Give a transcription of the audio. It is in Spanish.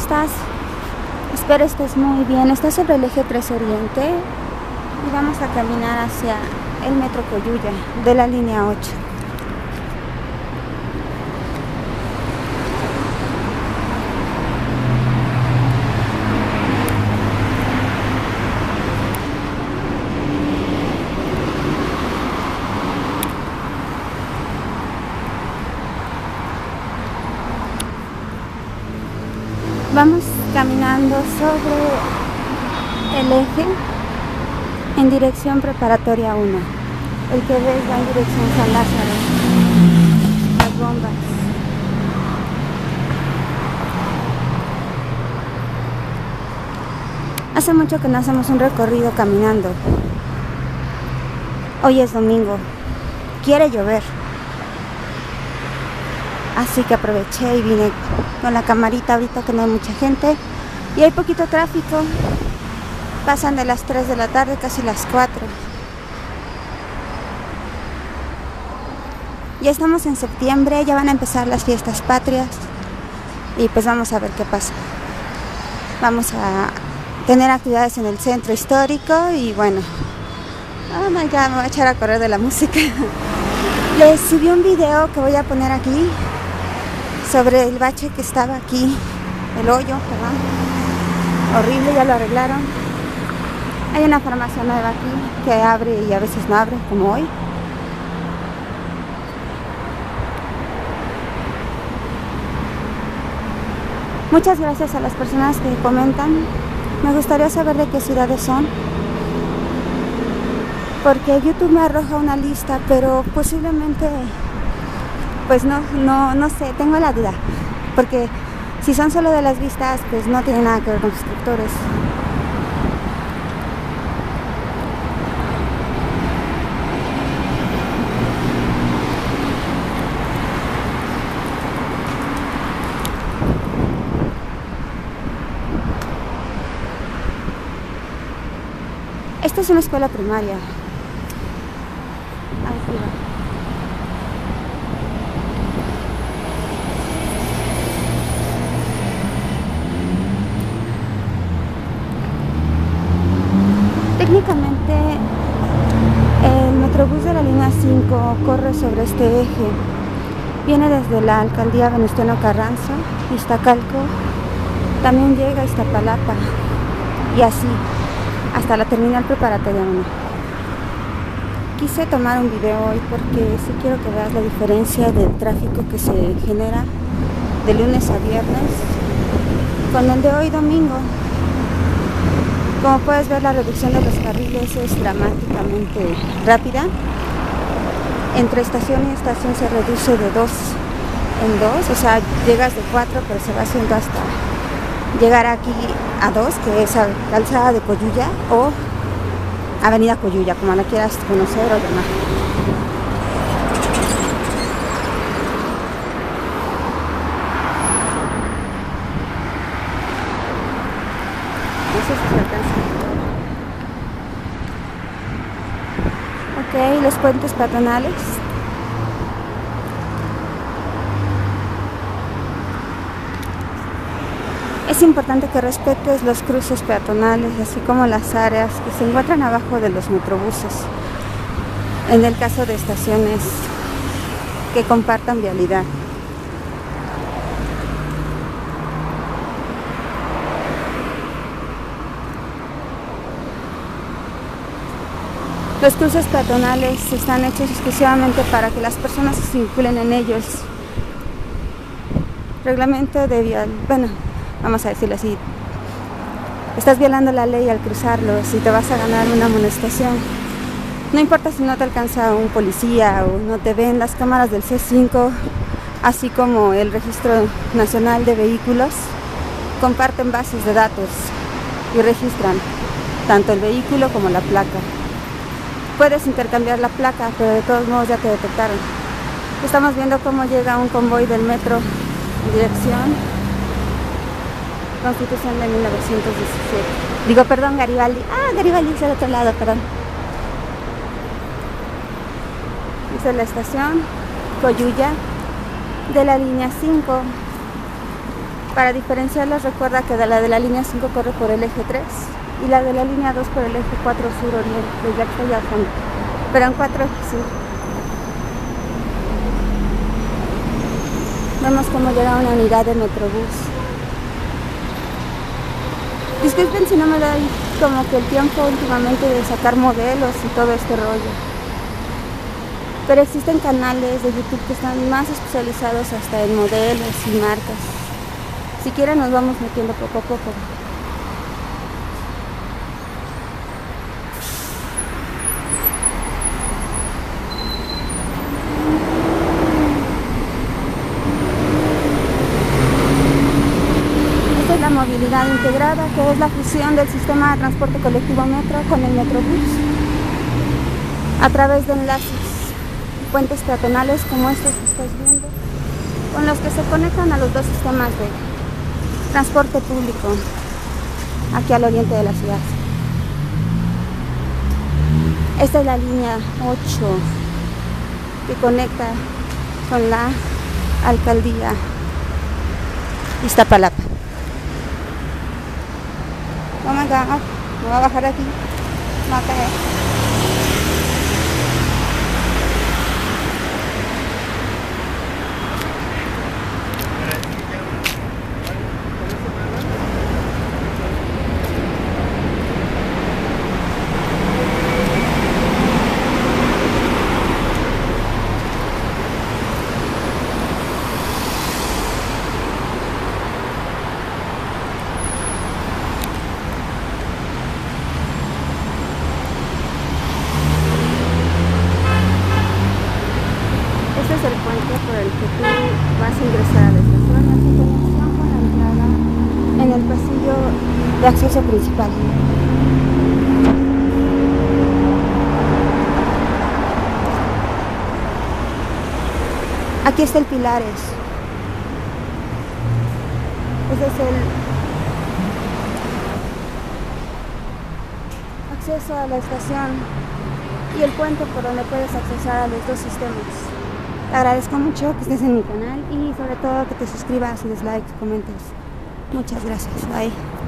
estás? Espero estés muy bien. Estás sobre el eje 3 Oriente y vamos a caminar hacia el metro Coyuya de la línea 8. Vamos caminando sobre el eje en dirección preparatoria 1. El que ves va en dirección San Lázaro. Las bombas. Hace mucho que no hacemos un recorrido caminando. Hoy es domingo. Quiere llover. Así que aproveché y vine con la camarita ahorita que no hay mucha gente y hay poquito tráfico. Pasan de las 3 de la tarde, casi las 4. Ya estamos en septiembre, ya van a empezar las fiestas patrias y pues vamos a ver qué pasa. Vamos a tener actividades en el centro histórico y bueno, oh my God, me voy a echar a correr de la música. Les subí un video que voy a poner aquí sobre el bache que estaba aquí, el hoyo, perdón, horrible, ya lo arreglaron. Hay una farmacia nueva aquí que abre y a veces no abre, como hoy. Muchas gracias a las personas que comentan. Me gustaría saber de qué ciudades son, porque YouTube me arroja una lista, pero posiblemente pues no sé, tengo la duda, porque si son solo de las vistas, pues no tiene nada que ver con suscriptores. Esta es una escuela primaria. Aquí va. Técnicamente el Metrobús de la línea 5 corre sobre este eje. Viene desde la alcaldía Venustiano Carranza, Iztacalco, también llega a Iztapalapa y así hasta la terminal preparatoria 1. Quise tomar un video hoy porque sí quiero que veas la diferencia del tráfico que se genera de lunes a viernes con el de hoy domingo. Como puedes ver, la reducción de los carriles es dramáticamente rápida. Entre estación y estación se reduce de 2 en 2, o sea, llegas de 4, pero se va haciendo hasta llegar aquí a 2, que es a Calzada de Coyuya o Avenida Coyuya, como la quieras conocer o llamar. No sé si se alcanza. Ok, los puentes peatonales. Es importante que respetes los cruces peatonales, así como las áreas que se encuentran abajo de los metrobuses, en el caso de estaciones que compartan vialidad. Los cruces peatonales están hechos exclusivamente para que las personas se circulen en ellos. Reglamento de bueno, vamos a decirlo así, estás violando la ley al cruzarlos y te vas a ganar una amonestación. No importa si no te alcanza un policía o no te ven, las cámaras del C5, así como el Registro Nacional de Vehículos, comparten bases de datos y registran tanto el vehículo como la placa. Puedes intercambiar la placa, pero de todos modos ya te detectaron. Estamos viendo cómo llega un convoy del metro en dirección Constitución de 1917. Digo, perdón, Garibaldi. Ah, Garibaldi es del otro lado, perdón. Esta es la estación Coyuya de la línea 5. Para diferenciarlas, recuerda que la de la línea 5 corre por el eje 3 y la de la línea 2 por el eje 4 sur-oriente, desde aquí al fondo, pero en 4 ejes sur. Vemos cómo llega una unidad de Metrobús. Disculpen si no me doy como que el tiempo últimamente de sacar modelos y todo este rollo, pero existen canales de YouTube que están más especializados hasta en modelos y marcas. Si quieren nos vamos metiendo poco a poco. Esta es la movilidad integrada, que es la fusión del sistema de transporte colectivo metro con el Metrobús a través de enlaces, puentes peatonales como estos que estás viendo, con los que se conectan a los dos sistemas de transporte público aquí al oriente de la ciudad. Esta es la línea 8 que conecta con la alcaldía Iztapalapa. Oh my God, voy a bajar aquí, no va a caer. Este es el puente por el que tú vas a ingresar a la estación, en conexión con la entrada en el pasillo de acceso principal. Aquí está el Pilares. Este es el acceso a la estación y el puente por donde puedes accesar a los dos sistemas. Te agradezco mucho que estés en mi canal y sobre todo que te suscribas y des like, comentes. Muchas gracias. Bye.